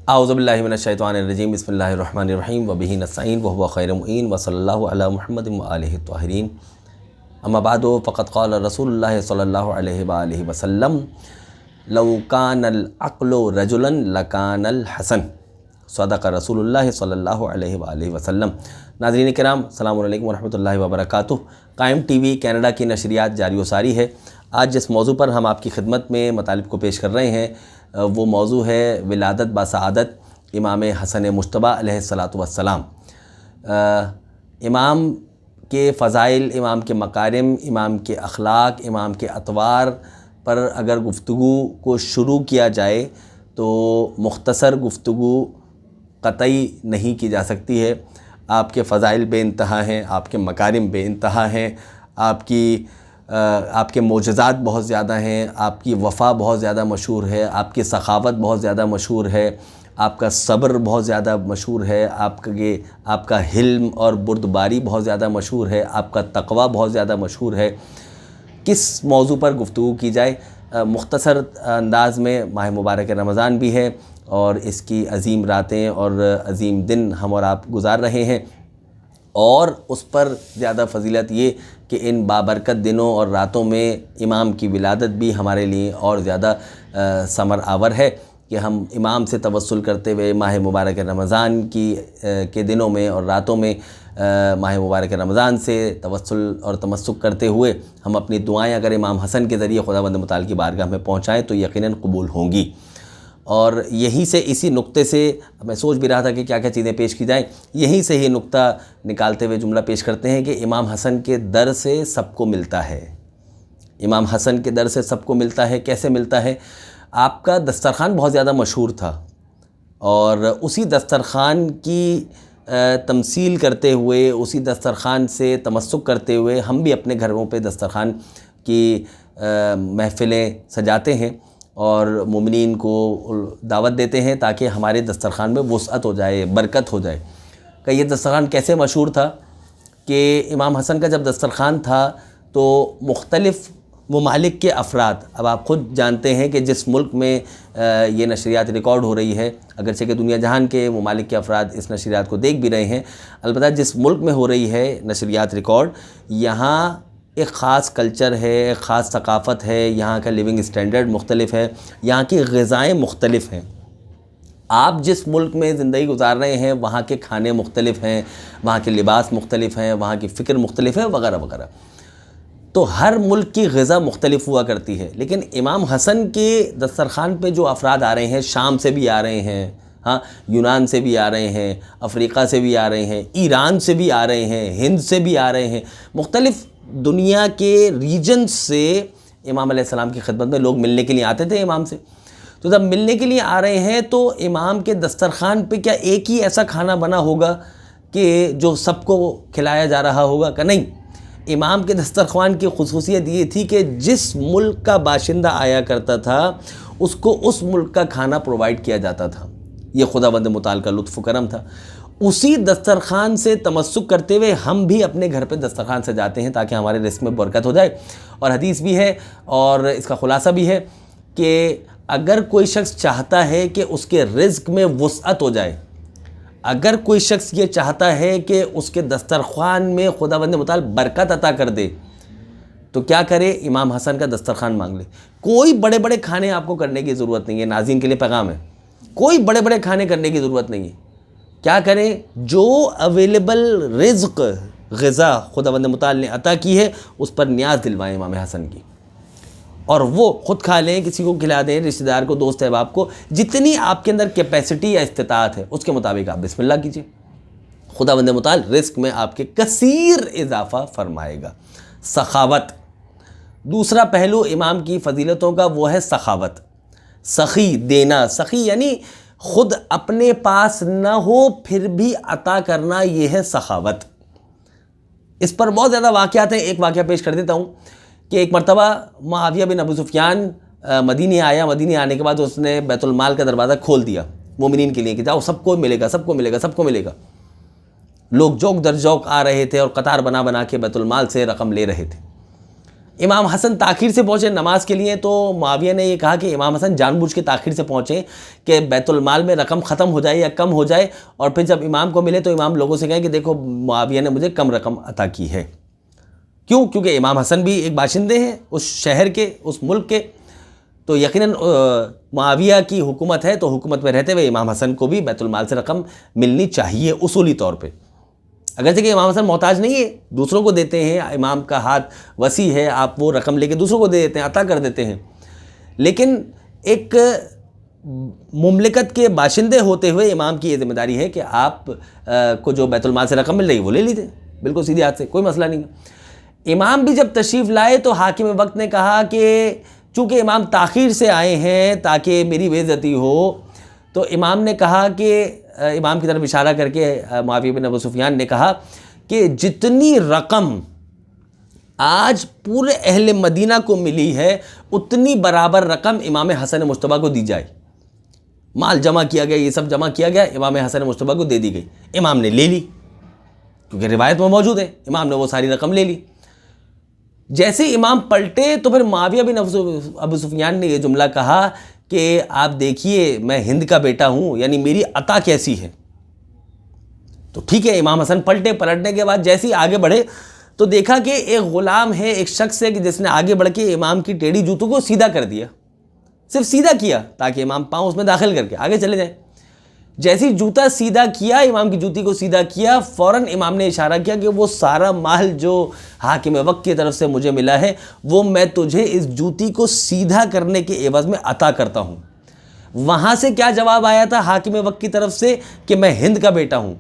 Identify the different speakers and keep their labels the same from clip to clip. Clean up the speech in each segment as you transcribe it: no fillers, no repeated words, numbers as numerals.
Speaker 1: आऊज़ुबिल्लाहि मिनश्शैतानिर्रजीम बिस्मिल्लाहिर्रहमानिर्रहीम व बिही नस्तईन व हुवा खैरुल मुईन व सल्लल्लाहु अला मुहम्मदिन व आलिहि त्वाहिरीन अम्मा बादु फ़क़द क़ाल रसूलुल्लाह सल्लल्लाहु अलैहि व आलिहि वसल्लम लौ कानल अक़्लु रजुलन लकानल हसन सदक़ रसूलुल्लाह सल्लल्लाहु अलैहि व आलिहि वसल्लम। नाज़रीन किराम, अस्सलामु अलैकुम व रहमतुल्लाहि व बरकातुहू। कायम टीवी कनाडा की नशरियात जारी व सारी है। आज जिस मौजू पर हम आपकी खिदमत में मतालिब को पेश कर रहे हैं वो मौजू है विलादत बासआदत इमाम हसन मुज्तबा अलैहिस्सलातु वस्सलाम। इमाम के फ़ज़ाइल, इमाम के मकारिम, इमाम के अखलाक, इमाम के अतवार पर अगर गुफ्तगू को शुरू किया जाए तो मुख्तसर गुफ्तगू क़तई नहीं की जा सकती है। आपके फ़ज़ाइल बेइंतहा हैं, आपके मकारिम बेइंतहा हैं, आपके मोजज़ात बहुत ज़्यादा हैं, आपकी वफ़ा बहुत ज़्यादा मशहूर है, आपकी सखावत बहुत ज़्यादा मशहूर है, आपका सब्र बहुत ज़्यादा मशहूर है, आपका हिल्म और बुर्दबारी बहुत ज़्यादा मशहूर है, आपका तक़वा बहुत ज़्यादा मशहूर है। किस मौजू पर गुफ्तगू की जाए? मुख्तसर अंदाज़ में माह मुबारक रमज़ान भी है और इसकी अज़ीम रातें और अज़ीम दिन हम और आप गुज़ार रहे हैं, और उस पर ज़्यादा फ़जीलत ये कि इन बाबरकत दिनों और रातों में इमाम की विलादत भी हमारे लिए और ज़्यादा समर आवर है कि हम इमाम से तवस्सुल करते हुए माह मुबारक रमज़ान के दिनों में और रातों में माह मुबारक रमज़ान से तवस्सुल और तमस्सुक करते हुए हम अपनी दुआएं अगर इमाम हसन के ज़रिए खुदावंद मुताल की बारगाह में पहुँचाएँ तो यकीनन कबूल होंगी। और यहीं से, इसी नुक्ते से मैं सोच भी रहा था कि क्या क्या चीज़ें पेश की जाएं, यहीं से ही नुक्ता निकालते हुए जुमला पेश करते हैं कि इमाम हसन के दर से सबको मिलता है। इमाम हसन के दर से सबको मिलता है। कैसे मिलता है? आपका दस्तरख़ान बहुत ज़्यादा मशहूर था और उसी दस्तरख़ान की तमसील करते हुए, उसी दस्तरख़ान से तमस्सुक करते हुए हम भी अपने घरों पे दस्तरख़ान की महफ़िलें सजाते हैं और मोमिनीन को दावत देते हैं ताकि हमारे दस्तरख़ान में वुसअत हो जाए, बरकत हो जाए। कि ये दस्तरख़ान कैसे मशहूर था कि इमाम हसन का जब दस्तरख़ान था तो मुख्तलिफ़ ममालिक के अफराद, अब आप ख़ुद जानते हैं कि जिस मुल्क में ये नशरियात रिकॉर्ड हो रही है, अगरचे कि दुनिया जहान के ममालिक के अफराद इस नशरियात को देख भी रहे हैं, अलबत्ता जिस मुल्क में हो रही है नशरियात रिकॉर्ड, यहाँ एक ख़ास कल्चर है, एक ख़ास सकाफ़त है, यहाँ का लिविंग स्टैंडर्ड मुख्तलिफ़ है, यहाँ की ग़िज़ाएँ मुख्तलिफ़ हैं। आप जिस मुल्क में ज़िंदगी गुजार रहे हैं वहाँ के खाने मुख्तलिफ़ हैं, वहाँ के लिबास मुख्तलिफ़ हैं, वहाँ की फ़िक्र मुख्तलिफ़ है, वगैरह वगैरह। तो हर मुल्क की ग़िज़ा मुख्तलिफ़ हुआ करती है। लेकिन इमाम हसन के दस्तरख़ान पे जो अफराद आ रहे हैं, शाम से भी आ रहे हैं, हाँ, यूनान से भी आ रहे हैं, अफ़रीक़ा से भी आ रहे हैं, ईरान से भी आ रहे हैं, हिंद से भी आ रहे हैं, मुख्तलिफ़ दुनिया के रीजन से इमाम अलैहिस्सलाम की खिदमत में लोग मिलने के लिए आते थे इमाम से। तो जब मिलने के लिए आ रहे हैं तो इमाम के दस्तरख़ान पे क्या एक ही ऐसा खाना बना होगा कि जो सबको खिलाया जा रहा होगा? का नहीं। इमाम के दस्तरख़ान की ख़ुसूसियत ये थी कि जिस मुल्क का बाशिंदा आया करता था उसको उस मुल्क का खाना प्रोवाइड किया जाता था। ये खुदावंद मुताल का लुत्फ़ करम था। उसी दस्तरख़ान से तमस्सुक करते हुए हम भी अपने घर पे दस्तरख़ान से जाते हैं ताकि हमारे रिज़्क़ में बरकत हो जाए। और हदीस भी है और इसका ख़ुलासा भी है कि अगर कोई शख्स चाहता है कि उसके रिज़्क़ में वुसअत हो जाए, अगर कोई शख्स ये चाहता है कि उसके दस्तरख़ान में खुदावंद मुताल बरकत अता कर दे, तो क्या करे? इमाम हसन का दस्तरख़ान मांग ले। कोई बड़े बड़े खाने आपको करने की ज़रूरत नहीं है। नाज़रीन के लिए पैगाम है, कोई बड़े बड़े खाने करने की ज़रूरत नहीं है। क्या करें? जो अवेलेबल रिज़्क़ ग़िज़ा खुदावंद मुताल ने अता की है उस पर न्याज़ दिलवाएं इमाम हसन की, और वो ख़ुद खा लें, किसी को खिला दें, रिश्तेदार को, दोस्त अहबाब को। जितनी आपके अंदर कैपेसिटी या इस्तिताअत है उसके मुताबिक आप बिस्मिल्लाह कीजिए। खुदावंद मुताल रिज़्क़ में आपके कसीर इजाफ़ा फरमाएगा। सखावत, दूसरा पहलू इमाम की फ़जीलतों का वो है सखावत। सखी देना, सखी यानी ख़ुद अपने पास न हो फिर भी अता करना, ये है सखावत। इस पर बहुत ज़्यादा वाक़यात हैं। एक वाक़या पेश कर देता हूँ कि एक मरतबा मुआविया बिन अबू सुफ़ियान मदीने आया। मदीने आने के बाद उसने बैतुल माल का दरवाज़ा खोल दिया मोमिनीन के लिए कि जाओ, सबको मिलेगा, सबको मिलेगा, सबको मिलेगा। लोग जौक दर जौक आ रहे थे और कतार बना बना के बैतुल माल से रकम ले रहे थे। इमाम हसन ताख़ीर से पहुँचे नमाज के लिए, तो मुआविया ने ये कहा कि इमाम हसन जानबूझ के ताख़ीर से पहुँचे कि बैतुल माल में रकम ख़त्म हो जाए या कम हो जाए, और फिर जब इमाम को मिले तो इमाम लोगों से कहे कि देखो मुआविया ने मुझे कम रकम अता की है। क्यों? क्योंकि इमाम हसन भी एक बाशिंदे हैं उस शहर के, उस मुल्क के, तो यकीनन मुआविया की हुकूमत है, तो हुकूमत में रहते हुए इमाम हसन को भी बैतुल माल से रकम मिलनी चाहिए उसूली तौर पे। अगरचे कि इमाम हसन मोहताज नहीं है, दूसरों को देते हैं, इमाम का हाथ वसी है, आप वो रकम लेके दूसरों को दे देते हैं, अता कर देते हैं, लेकिन एक मुमलिकत के बाशिंदे होते हुए इमाम की ये जिम्मेदारी है कि आप को जो बैतुल माल से रकम मिल रही है वो ले लीजिए, बिल्कुल सीधे हाथ से, कोई मसला नहीं है। इमाम भी जब तशरीफ़ लाए तो हाकिम वक्त ने कहा कि चूँकि इमाम ताख़ीर से आए हैं ताकि मेरी बेइज्जती हो, तो इमाम ने कहा कि इमाम की तरफ इशारा करके मुआविया बिन अबू सुफियान ने कहा कि जितनी रकम आज पूरे अहले मदीना को मिली है उतनी बराबर रकम इमाम हसन मुश्तबा को दी जाए। माल जमा किया गया, ये सब जमा किया गया, इमाम हसन मुश्तबा को दे दी गई। इमाम ने ले ली, क्योंकि रिवायत में मौजूद है, इमाम ने वो सारी रकम ले ली। जैसे इमाम पलटे तो फिर मुआविया बिन अबू सुफियान ने ये जुमला कहा कि आप देखिए मैं हिंद का बेटा हूँ, यानी मेरी अता कैसी है। तो ठीक है, इमाम हसन पलटे, पलटने के बाद जैसे ही आगे बढ़े तो देखा कि एक ग़ुलाम है, एक शख्स है कि जिसने आगे बढ़ के इमाम की टेढ़ी जूतों को सीधा कर दिया, सिर्फ सीधा किया ताकि इमाम पाँव उसमें दाखिल करके आगे चले जाए। जैसे ही जूता सीधा किया, इमाम की जूती को सीधा किया, फ़ौरन इमाम ने इशारा किया कि वो सारा माल जो हाकिम वक्त की तरफ से मुझे मिला है वो मैं तुझे इस जूती को सीधा करने के एवज़ में अता करता हूँ। वहाँ से क्या जवाब आया था हाकिम वक्त की तरफ से कि मैं हिंद का बेटा हूँ।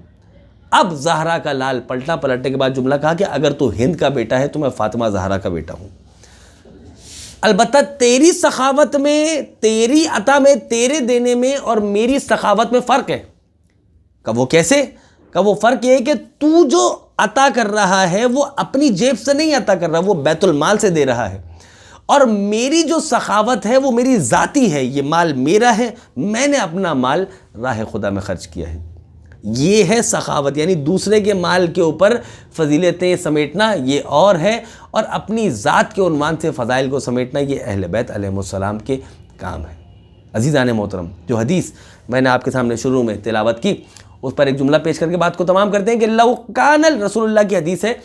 Speaker 1: अब ज़हरा का लाल पलटा, पलटने के बाद जुमला कहा कि अगर तू हिंद का बेटा है तो मैं फ़ातिमा ज़हरा का बेटा हूँ। अलबत्ता तेरी सखावत में, तेरी अता में, तेरे देने में और मेरी सखावत में फ़र्क है। कब वो कैसे? कब वो फ़र्क ये है कि तू जो अता कर रहा है वो अपनी जेब से नहीं अता कर रहा, वो बैतुल माल से दे रहा है, और मेरी जो सखावत है वो मेरी ज़ाती है, ये माल मेरा है, मैंने अपना माल राह खुदा में खर्च किया है। ये है सखावत, यानी दूसरे के माल के ऊपर फजीलतें समेटना ये और है, और अपनी ज़ात के उन्वान से फ़ज़ाइल को समेटना ये अहले बैत अलैहिमुस्सलाम के काम है। अज़ीज़ान मोहतरम, जो हदीस मैंने आपके सामने शुरू में तिलावत की उस पर एक जुमला पेश करके बात को तमाम करते हैं कि लौकानल, रसूलुल्लाह की हदीस है,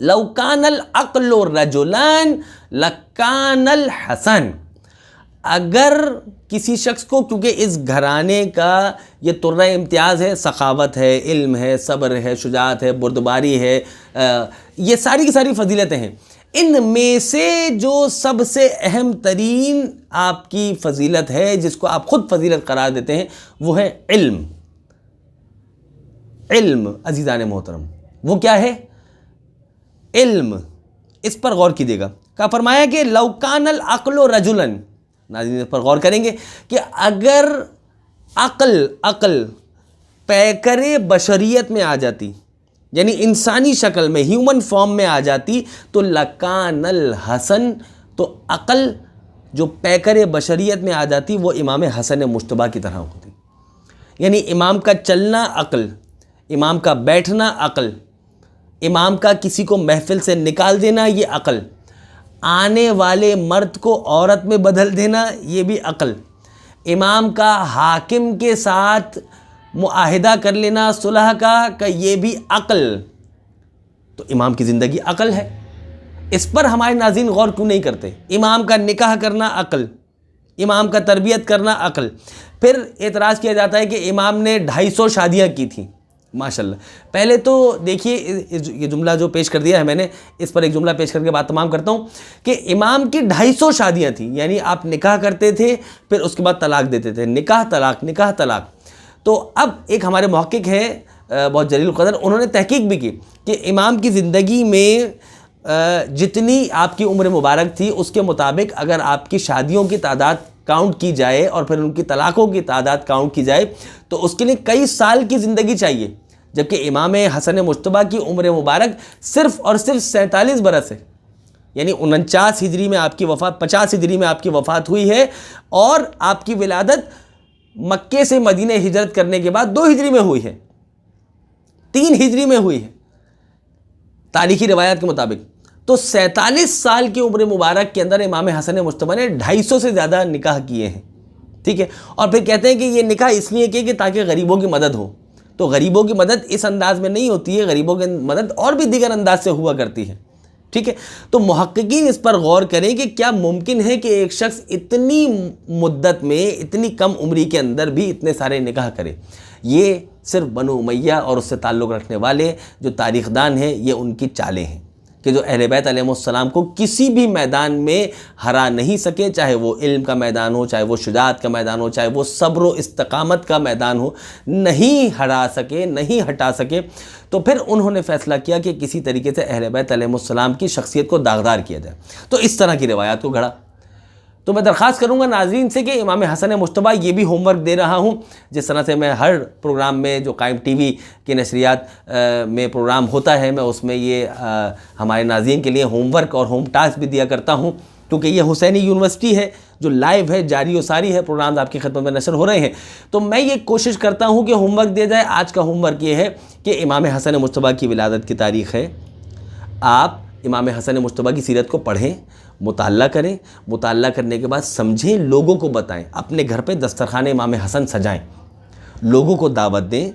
Speaker 1: लौकानल अक़्लु रजुलान लकानल हसन। अगर किसी शख्स को, क्योंकि इस घराने का ये तुर्रा इम्तियाज़ है, सखावत है, इल्म है, सब्र है, शुजाअत है, बुर्दबारी है, ये सारी की सारी फजीलतें हैं, इनमें से जो सबसे अहम तरीन आपकी फ़जीलत है जिसको आप ख़ुद फजीलत करार देते हैं वो है इल्म। इल्म अज़ीज़ान मोहतरम, वो क्या है? इल्म। इस पर गौर कीजिएगा। क्या फरमाया कि लौकानल अक़्लु रजुलन, नाज़रीन इस पर गौर करेंगे कि अगर अक़ल पैकरे बशरियत में आ जाती, यानी इंसानी शक्ल में, ह्यूमन फॉर्म में आ जाती, तो लकानल हसन, तो अक़ल जो पैकरे बशरियत में आ जाती वो इमाम हसन मुश्तबा की तरह होती। यानी इमाम का चलना अक़ल, इमाम का बैठना अक़ल, इमाम का किसी को महफिल से निकाल देना ये अक़ल, आने वाले मर्द को औरत में बदल देना ये भी अक़ल, इमाम का हाकिम के साथ मुआहिदा कर लेना सुलह का ये भी अक़ल। तो इमाम की ज़िंदगी अक़ल है। इस पर हमारे नाज़रीन गौर क्यों नहीं करते? इमाम का निकाह करना अक़ल, इमाम का तरबियत करना अक़ल। फिर एतराज़ किया जाता है कि इमाम ने 250 शादियाँ की थी। माशाल्लाह। पहले तो देखिए, ये जुमला जो पेश कर दिया है मैंने, इस पर एक जुमला पेश करके बात तमाम करता हूँ कि इमाम की 250 शादियाँ थी, यानी आप निकाह करते थे फिर उसके बाद तलाक देते थे, निकाह तलाक, निकाह तलाक। तो अब एक हमारे मुहक्किक है बहुत जलील क़दर, उन्होंने तहकीक भी की कि इमाम की ज़िंदगी में जितनी आपकी उम्र मुबारक थी उसके मुताबिक अगर आपकी शादियों की तादाद काउंट की जाए और फिर उनकी तलाक़ों की तादाद काउंट की जाए तो उसके लिए कई साल की ज़िंदगी चाहिए, जबकि इमाम हसन मुश्तबा की उम्र मुबारक सिर्फ़ और सिर्फ 47 बरस है। यानी 49 हिजरी में आपकी वफ़ात, 50 हिजरी में आपकी वफ़ात हुई है, और आपकी विलादत मक्के से मदीने हिजरत करने के बाद 2 हिजरी में हुई है, 3 हिजरी में हुई है तारीख़ी रिवायत के मुताबिक। तो 47 साल की उम्र मुबारक के अंदर इमाम हसन मुज्तबा ने 250 से ज़्यादा निकाह किए हैं, ठीक है। और फिर कहते हैं कि ये निकाह इसलिए किए कि ताकि गरीबों की मदद हो। तो गरीबों की मदद इस अंदाज में नहीं होती है, गरीबों की मदद और भी दीगर अंदाज से हुआ करती है, ठीक है। तो मुहक्किकीन इस पर गौर करें कि क्या मुमकिन है कि एक शख्स इतनी मुद्दत में, इतनी कम उम्री के अंदर भी इतने सारे निकाह करे। ये सिर्फ बनु उमैया और उससे ताल्लुक़ रखने वाले जो तारीख़दान हैं, ये उनकी चालें हैं कि जो अहले बैत अलैहिमुस्सलाम को किसी भी मैदान में हरा नहीं सके, चाहे वो इल्म का मैदान हो, चाहे वो शुजाअत का मैदान हो, चाहे वो सब्र व इस्तकामत का मैदान हो, नहीं हरा सके, नहीं हटा सके। तो फिर उन्होंने फ़ैसला किया कि किसी तरीके से अहले बैत अलैहिमुस्सलाम की शख्सियत को दागदार किया जाए। तो इस तरह की रिवायात को घड़ा। तो मैं दरख्वास्त करूँगा नाज़रीन से कि इमाम हसन मुज्तबा, ये भी होमवर्क दे रहा हूँ, जिस तरह से मैं हर प्रोग्राम में जो कायम टीवी की नशरियात में प्रोग्राम होता है, मैं उसमें ये हमारे नाज़रीन के लिए होमवर्क और होम टास्क भी दिया करता हूँ, क्योंकि ये हुसैनी यूनिवर्सिटी है जो लाइव है, जारी व सारी है, प्रोग्राम्स आपकी खिदमत में नशर हो रहे हैं। तो मैं ये कोशिश करता हूँ कि होमवर्क दिया जाए। आज का होमवर्क ये है कि इमाम हसन मुज्तबा की विलादत की तारीख़ है, आप इमाम हसन मुज्तबा की सीरत को पढ़ें, मुताल्ला करें, मुताल्ला करने के बाद समझें, लोगों को बताएं, अपने घर पे दस्तरखान इमाम हसन सजाएं, लोगों को दावत दें।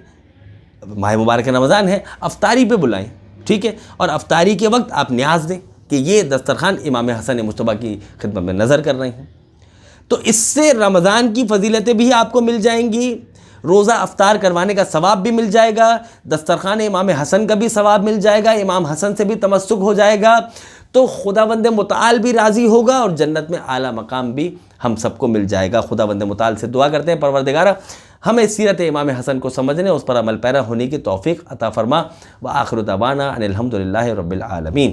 Speaker 1: माह मुबारक रमज़ान है, अफ्तारी पे बुलाएं, ठीक है। और अफ्तारी के वक्त आप न्याज़ दें कि ये दस्तरखान इमाम हसन मुज्तबा की खिदमत में नज़र कर रहे हैं। तो इससे रमज़ान की फ़जीलतें भी आपको मिल जाएंगी, रोज़ा अफ्तार करवाने का सवाब भी मिल जाएगा, दस्तरखान इमाम हसन का भी सवाब मिल जाएगा, इमाम हसन से भी तमस्सुक हो जाएगा। तो खुदावंद मुताल भी राज़ी होगा और जन्नत में आला मकाम भी हम सबको मिल जाएगा। खुदावंद मुताल से दुआ करते हैं, परवरदिगारा हमें सीरत इमाम हसन को समझने, उस पर अमल पैरा होने की तौफ़ीक़ अता फ़रमा। व आखिर दवाना अनिल हम्दुलिल्लाहि रब्बिल आलमीन।